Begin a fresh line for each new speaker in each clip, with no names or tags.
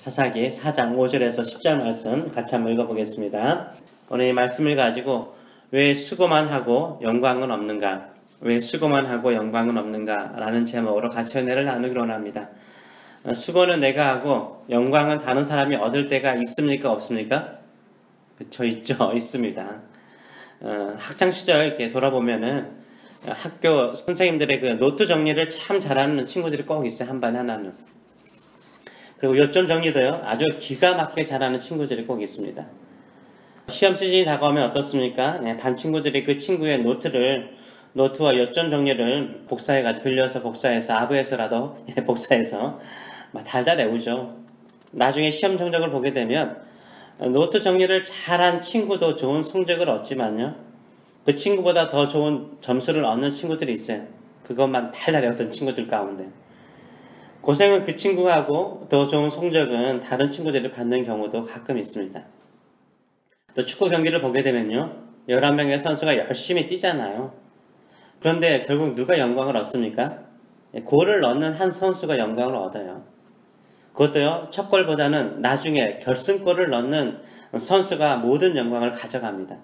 사사기 4장 5절에서 10절 말씀 같이 한번 읽어보겠습니다. 오늘 이 말씀을 가지고 왜 수고만 하고 영광은 없는가? 왜 수고만 하고 영광은 없는가? 라는 제목으로 같이 은혜를 나누기로 원합니다. 수고는 내가 하고 영광은 다른 사람이 얻을 때가 있습니까? 없습니까? 그쵸, 있죠. 있습니다. 학창시절 이렇게 돌아보면은 학교 선생님들의 그 노트 정리를 참 잘하는 친구들이 꼭 있어요. 한 반 하나는. 그리고 요점 정리도요. 아주 기가 막히게 잘하는 친구들이 꼭 있습니다. 시험 시즌이 다가오면 어떻습니까? 반 친구들이 그 친구의 노트와 요점 정리를 복사해가지고 빌려서 복사해서 아부에서라도 복사해서 막 달달 외우죠. 나중에 시험 성적을 보게 되면 노트 정리를 잘한 친구도 좋은 성적을 얻지만요. 그 친구보다 더 좋은 점수를 얻는 친구들이 있어요. 그것만 달달 외웠던 친구들 가운데. 고생은 그 친구가 하고 더 좋은 성적은 다른 친구들이 받는 경우도 가끔 있습니다. 또 축구 경기를 보게 되면요. 11명의 선수가 열심히 뛰잖아요. 그런데 결국 누가 영광을 얻습니까? 골을 넣는 한 선수가 영광을 얻어요. 그것도요. 첫 골보다는 나중에 결승골을 넣는 선수가 모든 영광을 가져갑니다.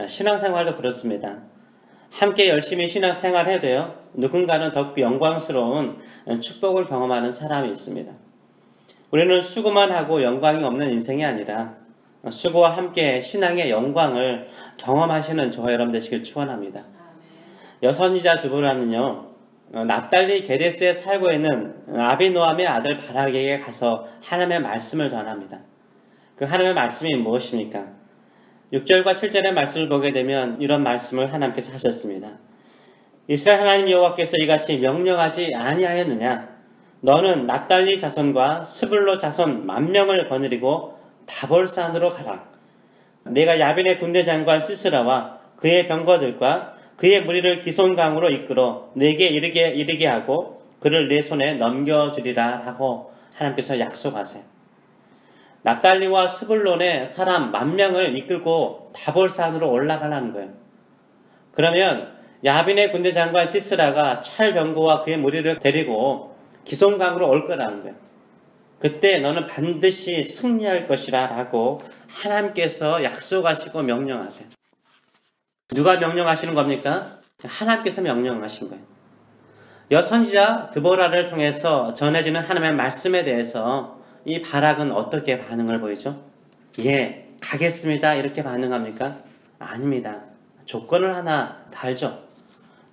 신앙생활도 그렇습니다. 함께 열심히 신앙생활 해도요. 누군가는 더 영광스러운 축복을 경험하는 사람이 있습니다. 우리는 수고만 하고 영광이 없는 인생이 아니라 수고와 함께 신앙의 영광을 경험하시는 저와 여러분 되시길 축원합니다. 여선지자 드보라는요. 납달리 게데스에 살고 있는 아비노함의 아들 바락에게 가서 하나님의 말씀을 전합니다. 그 하나님의 말씀이 무엇입니까? 6절과 7절의 말씀을 보게 되면 이런 말씀을 하나님께서 하셨습니다. 이스라엘 하나님 여호와께서 이같이 명령하지 아니하였느냐? 너는 납달리 자손과 스불로 자손 10,000명을 거느리고 다볼산으로 가라. 내가 야빈의 군대 장관 시스라와 그의 병거들과 그의 무리를 기손강으로 이끌어 내게 이르게 하고 그를 내 손에 넘겨주리라 하고 하나님께서 약속하세요. 납달리와 스불론의 사람 10,000명을 이끌고 다볼산으로 올라가라는 거예요. 그러면 야빈의 군대 장관 시스라가 철병거와 그의 무리를 데리고 기손강으로 올 거라는 거예요. 그때 너는 반드시 승리할 것이라 라고 하나님께서 약속하시고 명령하세요. 누가 명령하시는 겁니까? 하나님께서 명령하신 거예요. 여선지자 드보라를 통해서 전해지는 하나님의 말씀에 대해서 이 바락은 어떻게 반응을 보이죠? 예, 가겠습니다. 이렇게 반응합니까? 아닙니다. 조건을 하나 달죠.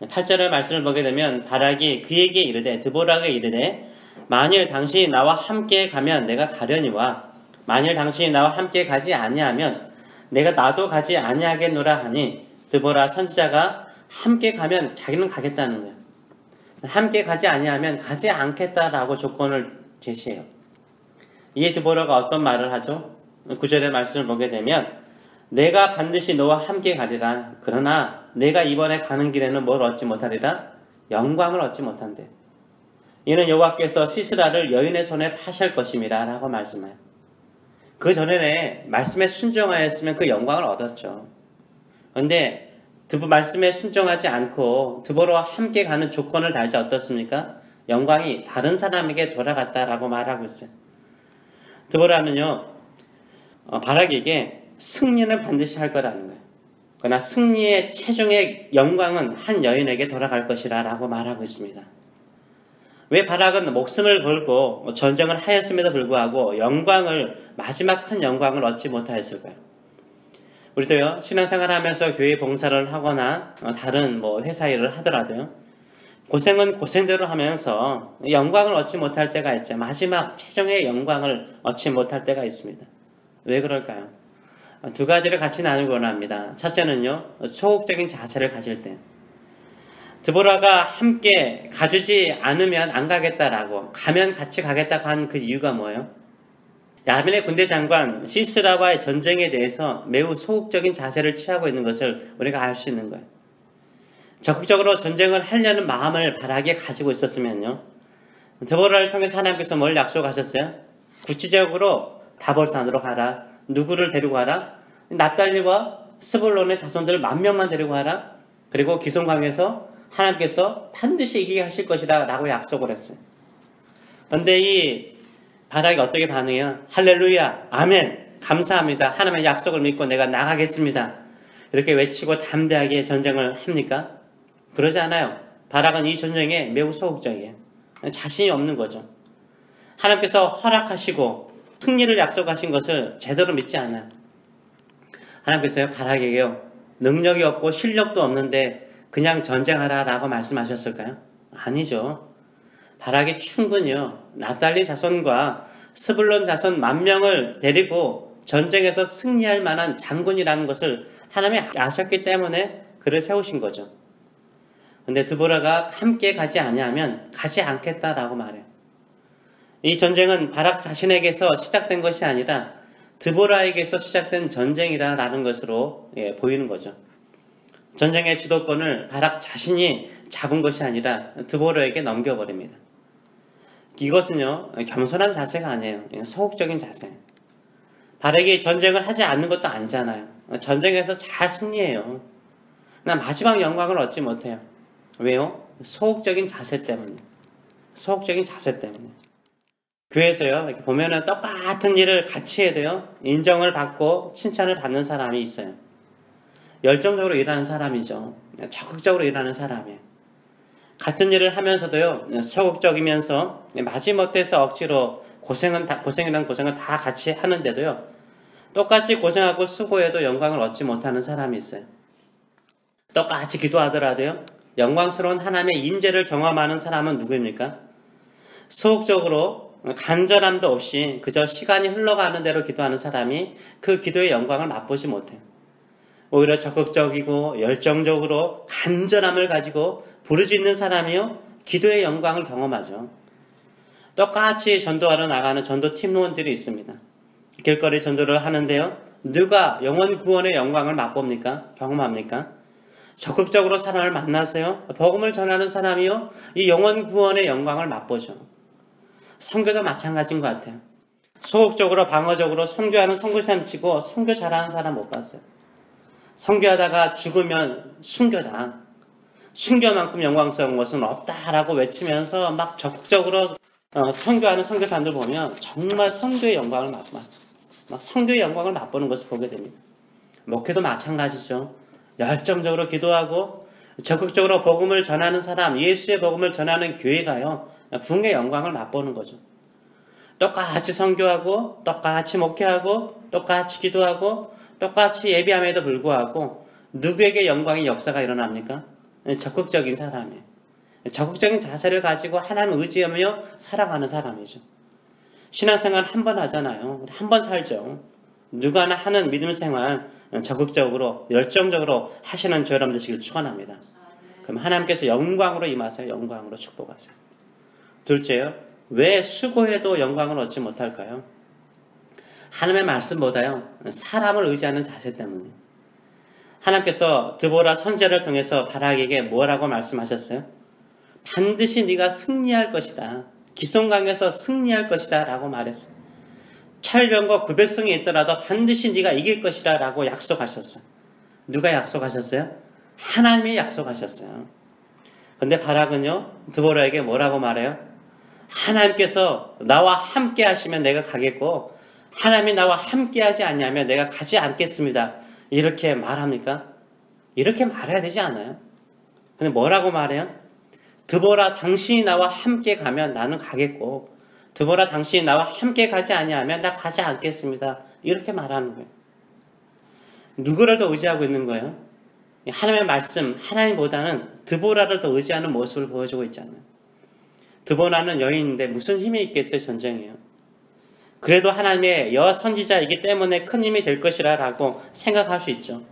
8절의 말씀을 보게 되면 바락이 그에게 이르되 드보라에게 이르되 만일 당신이 나와 함께 가면 내가 가려니와 만일 당신이 나와 함께 가지 아니하면 내가 나도 가지 아니하겠노라 하니 드보라 선지자가 함께 가면 자기는 가겠다는 거예요. 함께 가지 아니하면 가지 않겠다라고 조건을 제시해요. 이에 드보라가 어떤 말을 하죠? 9절의 말씀을 보게 되면 내가 반드시 너와 함께 가리라. 그러나 내가 이번에 가는 길에는 뭘 얻지 못하리라? 영광을 얻지 못한대. 이는 여호와께서 시스라를 여인의 손에 파실 것임이라 라고 말씀해요. 그 전에 말씀에 순종하였으면 그 영광을 얻었죠. 그런데 말씀에 순종하지 않고 드보라와 함께 가는 조건을 달지 어떻습니까? 영광이 다른 사람에게 돌아갔다라고 말하고 있어요. 드보라는요, 바락에게 승리는 반드시 할 거라는 거예요. 그러나 승리의 최종의 영광은 한 여인에게 돌아갈 것이라 라고 말하고 있습니다. 왜 바락은 목숨을 걸고 전쟁을 하였음에도 불구하고 마지막 큰 영광을 얻지 못하였을까요? 우리도요, 신앙생활 하면서 교회 봉사를 하거나 다른 회사 일을 하더라도요, 고생은 고생대로 하면서 영광을 얻지 못할 때가 있죠. 마지막 최종의 영광을 얻지 못할 때가 있습니다. 왜 그럴까요? 두 가지를 같이 나누기 원합니다. 첫째는요, 소극적인 자세를 가질 때. 드보라가 함께 가주지 않으면 안 가겠다라고, 가면 같이 가겠다고 한 그 이유가 뭐예요? 야빈의 군대 장관 시스라와의 전쟁에 대해서 매우 소극적인 자세를 취하고 있는 것을 우리가 알 수 있는 거예요. 적극적으로 전쟁을 하려는 마음을 바락에 가지고 있었으면요. 드보라를 통해서 하나님께서 뭘 약속하셨어요? 구체적으로 다볼산으로 가라. 누구를 데리고 가라? 납달리와 스불론의 자손들 10,000명만 데리고 가라. 그리고 기손강에서 하나님께서 반드시 이기게 하실 것이다 라고 약속을 했어요. 그런데 이 바락이 어떻게 반응해요? 할렐루야, 아멘, 감사합니다. 하나님의 약속을 믿고 내가 나가겠습니다. 이렇게 외치고 담대하게 전쟁을 합니까? 그러지 않아요. 바락은 이 전쟁에 매우 소극적이에요. 자신이 없는 거죠. 하나님께서 허락하시고 승리를 약속하신 것을 제대로 믿지 않아요. 하나님께서 바락에게요, 능력이 없고 실력도 없는데 그냥 전쟁하라 라고 말씀하셨을까요? 아니죠. 바락이 충분히요, 납달리 자손과 스불론 자손 10,000명을 데리고 전쟁에서 승리할 만한 장군이라는 것을 하나님이 아셨기 때문에 그를 세우신 거죠. 근데 드보라가 함께 가지 아니하면 가지 않겠다라고 말해요. 이 전쟁은 바락 자신에게서 시작된 것이 아니라 드보라에게서 시작된 전쟁이라는 것으로 보이는 거죠. 전쟁의 주도권을 바락 자신이 잡은 것이 아니라 드보라에게 넘겨버립니다. 이것은요, 겸손한 자세가 아니에요. 소극적인 자세예요. 바락이 전쟁을 하지 않는 것도 아니잖아요. 전쟁에서 잘 승리해요. 그러나 마지막 영광을 얻지 못해요. 왜요? 소극적인 자세 때문에. 소극적인 자세 때문에. 교회에서요, 이렇게 보면은 똑같은 일을 같이 해야 돼요. 인정을 받고 칭찬을 받는 사람이 있어요. 열정적으로 일하는 사람이죠. 적극적으로 일하는 사람이에요. 같은 일을 하면서도요, 소극적이면서 마지못해서 억지로 고생이라는 고생을 다 같이 하는데도요, 똑같이 고생하고 수고해도 영광을 얻지 못하는 사람이 있어요. 똑같이 기도하더라도요, 영광스러운 하나님의 임재를 경험하는 사람은 누구입니까? 소극적으로 간절함도 없이 그저 시간이 흘러가는 대로 기도하는 사람이 그 기도의 영광을 맛보지 못해요. 오히려 적극적이고 열정적으로 간절함을 가지고 부르짖는 사람이요, 기도의 영광을 경험하죠. 똑같이 전도하러 나가는 전도 팀원들이 있습니다. 길거리 전도를 하는데요, 누가 영혼 구원의 영광을 맛봅니까? 경험합니까? 적극적으로 사람을 만나세요. 복음을 전하는 사람이요, 이 영혼 구원의 영광을 맛보죠. 선교도 마찬가지인 것 같아요. 소극적으로 방어적으로 선교하는 선교사님 치고 선교 잘하는 사람 못 봤어요. 선교하다가 죽으면 순교다. 순교만큼 영광스러운 것은 없다라고 외치면서 막 적극적으로 선교하는 선교사님들 보면 정말 선교의 영광을 막 선교의 영광을 맛보는 것을 보게 됩니다. 목회도 마찬가지죠. 열정적으로 기도하고 적극적으로 복음을 전하는 사람, 예수의 복음을 전하는 교회가요, 부흥의 영광을 맛보는 거죠. 똑같이 선교하고 똑같이 목회하고 똑같이 기도하고 똑같이 예비함에도 불구하고 누구에게 영광의 역사가 일어납니까? 적극적인 사람이에요. 적극적인 자세를 가지고 하나님을 의지하며 살아가는 사람이죠. 신앙생활 한 번 하잖아요. 한 번 살죠. 누가나 하는 믿음 생활 적극적으로 열정적으로 하시는 저 여러분 되시길 축원합니다. 그럼 하나님께서 영광으로 임하세요. 영광으로 축복하세요. 둘째요, 왜 수고해도 영광을 얻지 못할까요? 하나님의 말씀보다요, 사람을 의지하는 자세 때문에. 하나님께서 드보라 선지자를 통해서 바락에게 뭐라고 말씀하셨어요? 반드시 네가 승리할 것이다. 기손강에서 승리할 것이다 라고 말했어요. 철병과 900성이 있더라도 반드시 네가 이길 것이라 라고 약속하셨어요. 누가 약속하셨어요? 하나님이 약속하셨어요. 근데 바락은요, 드보라에게 뭐라고 말해요? 하나님께서 나와 함께 하시면 내가 가겠고 하나님이 나와 함께 하지 않냐면 내가 가지 않겠습니다. 이렇게 말합니까? 이렇게 말해야 되지 않아요? 근데 뭐라고 말해요? 드보라 당신이 나와 함께 가면 나는 가겠고 드보라 당신이 나와 함께 가지 아니하면 나 가지 않겠습니다. 이렇게 말하는 거예요. 누구를 더 의지하고 있는 거예요? 하나님의 말씀, 하나님보다는 드보라를 더 의지하는 모습을 보여주고 있잖아요. 드보라는 여인인데 무슨 힘이 있겠어요? 전쟁이에요. 그래도 하나님의 여선지자이기 때문에 큰 힘이 될 것이라 라고 생각할 수 있죠.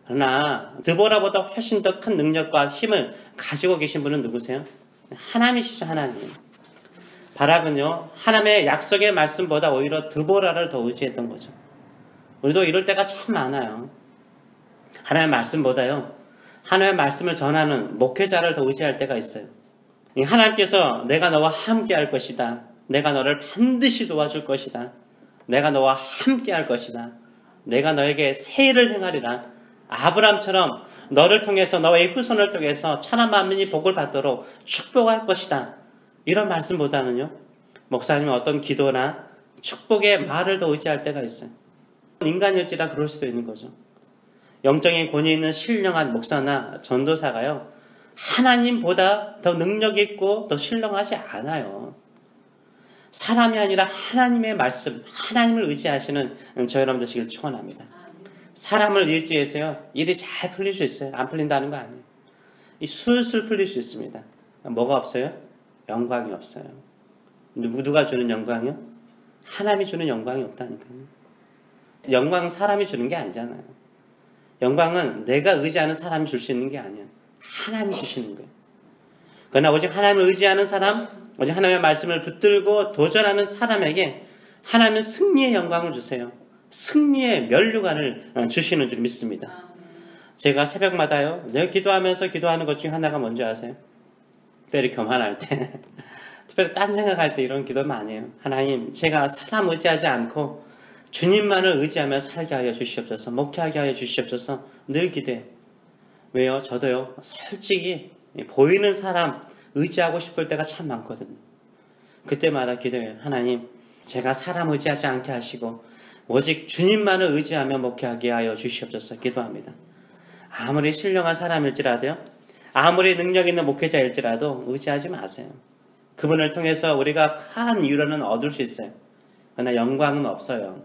그러나 드보라보다 훨씬 더 큰 능력과 힘을 가지고 계신 분은 누구세요? 하나님이시죠. 하나님. 바락은요, 하나님의 약속의 말씀보다 오히려 드보라를 더 의지했던 거죠. 우리도 이럴 때가 참 많아요. 하나님의 말씀보다요, 하나님의 말씀을 전하는 목회자를 더 의지할 때가 있어요. 하나님께서 내가 너와 함께 할 것이다. 내가 너를 반드시 도와줄 것이다. 내가 너와 함께 할 것이다. 내가 너에게 새 일을 행하리라. 아브람처럼 너를 통해서 너의 후손을 통해서 천하 만민이 복을 받도록 축복할 것이다. 이런 말씀보다는요, 목사님은 어떤 기도나 축복의 말을 더 의지할 때가 있어요. 인간일지라 그럴 수도 있는 거죠. 영적인 권위 있는 신령한 목사나 전도사가요, 하나님보다 더 능력 있고 더 신령하지 않아요. 사람이 아니라 하나님의 말씀, 하나님을 의지하시는 저 여러분 되시길 축원합니다. 사람을 의지해서요, 일이 잘 풀릴 수 있어요. 안 풀린다는 거 아니에요. 이 술술 풀릴 수 있습니다. 뭐가 없어요? 영광이 없어요. 누가 주는 영광이요? 하나님이 주는 영광이 없다니까요. 영광은 사람이 주는 게 아니잖아요. 영광은 내가 의지하는 사람이 줄 수 있는 게 아니에요. 하나님이 주시는 거예요. 그러나 오직 하나님을 의지하는 사람, 오직 하나님의 말씀을 붙들고 도전하는 사람에게 하나님은 승리의 영광을 주세요. 승리의 면류관을 주시는 줄 믿습니다. 제가 새벽마다요, 늘 기도하면서 기도하는 것 중에 하나가 뭔지 아세요? 특별히 교만할 때, 특별히 딴 생각할 때 이런 기도 많이 해요. 하나님, 제가 사람 의지하지 않고 주님만을 의지하며 살게 하여 주시옵소서, 목회하게 하여 주시옵소서 늘 기도해요. 왜요? 저도요, 솔직히 보이는 사람 의지하고 싶을 때가 참 많거든요. 그때마다 기도해요. 하나님, 제가 사람 의지하지 않게 하시고 오직 주님만을 의지하며 목회하게 하여 주시옵소서 기도합니다. 아무리 신령한 사람일지라도요, 아무리 능력 있는 목회자일지라도 의지하지 마세요. 그분을 통해서 우리가 큰 위로는 얻을 수 있어요. 그러나 영광은 없어요.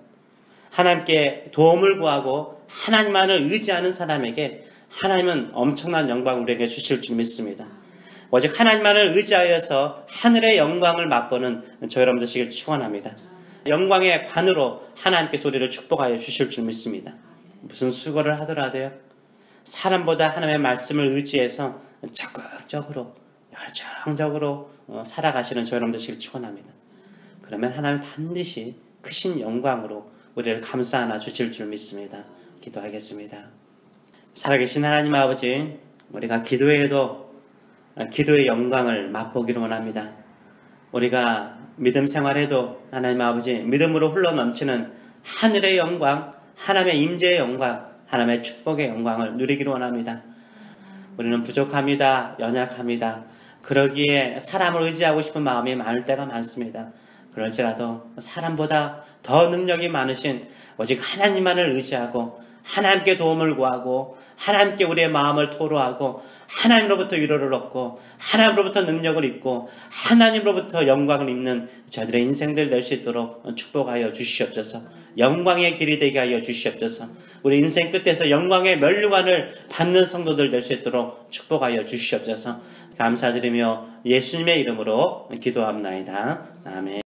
하나님께 도움을 구하고 하나님만을 의지하는 사람에게 하나님은 엄청난 영광을 우리에게 주실 줄 믿습니다. 오직 하나님만을 의지하여서 하늘의 영광을 맛보는 저 여러분 되시길 축원합니다. 영광의 관으로 하나님께서 우리를 축복하여 주실 줄 믿습니다. 무슨 수고를 하더라도요, 사람보다 하나님의 말씀을 의지해서 적극적으로 열정적으로 살아가시는 저 여러분 되시길 축원합니다. 그러면 하나님 반드시 크신 영광으로 우리를 감싸 주실 줄 믿습니다. 기도하겠습니다. 살아계신 하나님 아버지, 우리가 기도에도 기도의 영광을 맛보기를 원합니다. 우리가 믿음 생활에도 하나님 아버지, 믿음으로 흘러넘치는 하늘의 영광, 하나님의 임재의 영광, 하나님의 축복의 영광을 누리기를 원합니다. 우리는 부족합니다. 연약합니다. 그러기에 사람을 의지하고 싶은 마음이 많을 때가 많습니다. 그럴지라도 사람보다 더 능력이 많으신 오직 하나님만을 의지하고 하나님께 도움을 구하고 하나님께 우리의 마음을 토로하고 하나님으로부터 위로를 얻고 하나님으로부터 능력을 입고 하나님으로부터 영광을 입는 저들의 인생들 될 수 있도록 축복하여 주시옵소서. 영광의 길이 되게 하여 주시옵소서. 우리 인생 끝에서 영광의 면류관을 받는 성도들 될 수 있도록 축복하여 주시옵소서. 감사드리며 예수님의 이름으로 기도합나이다. 아멘.